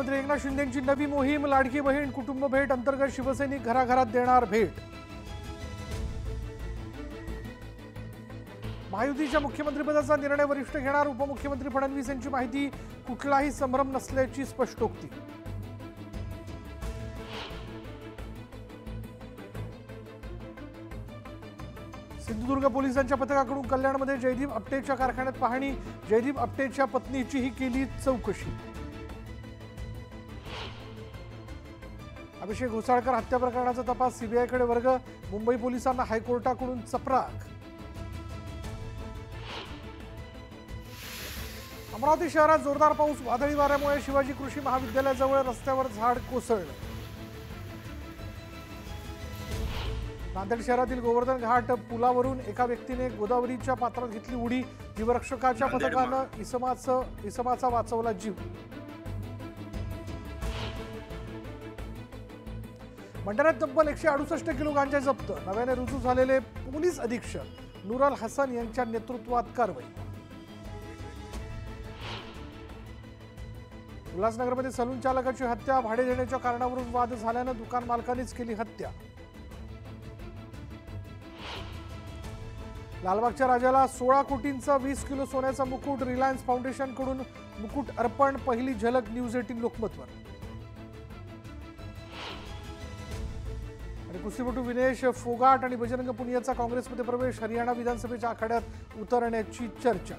मुख्यमंत्री एकनाथ शिंदेंची नवी मोहीम लाडकी बहीण कुटुंब भेट अंतर्गत शिवसैनिक घराघरात देणार भेट। महायुतीच्या मुख्यमंत्रीपदाचा निर्णय वरिष्ठ घेणार उपमुख्यमंत्री फडणवीस यांची माहिती, कुठलाही संभ्रम नसल्याची स्पष्टोक्ती। सिंधुदुर्ग पोलिसांच्या पथकाकडून कल्याणमध्ये जयदीप आपटेच्या कारखान्यात पाहणी, जयदीप आपटेच्या पत्नीचीही केली चौकशी। अभिषेक घोसाळकर हत्या प्रकरणाचा तपास सीबीआयकडे वर्ग, मुंबई पोलिसांना हायकोर्टाकडून चपराक। अमरावती शहरात जोरदार पाऊस, वादळी वाऱ्यामुळे शिवाजी कृषी महाविद्यालयाजवळ रस्त्यावर झाड कोसळलं। नांदेड शहरातील गोवर्धन घाट पुलावरून एका व्यक्तीने गोदावरीच्या पात्रात घेतली उडी, जीवरक्षकाच्या पथकानं इसमाचा वाचवला जीव। मंडळात तब्बल 168 किलो गांजा जप्त, नव्याने रुजू झालेले पोलीस अधीक्षक नूरल हसन यांच्या नेतृत्वात कारवाई। उल्हासनगरमध्ये सलून चालकाची हत्या, भाडे देण्याच्या कारणावरून वाद झाल्यानं दुकान मालकानेच केली हत्या। लालबागच्या राजाला 16 कोटींचा 20 किलो सोन्याचा मुकुट, रिलायन्स फाउंडेशन कडून मुकुट अर्पण, पहिली झलक न्यूज 18 लोकमतवर। आणि कुस्तीपटू विनेश फोगाट आणि बजरंग पुनियाचा काँग्रेसमध्ये प्रवेश, हरियाणा विधानसभेच्या आखाड्यात उतरण्याची चर्चा।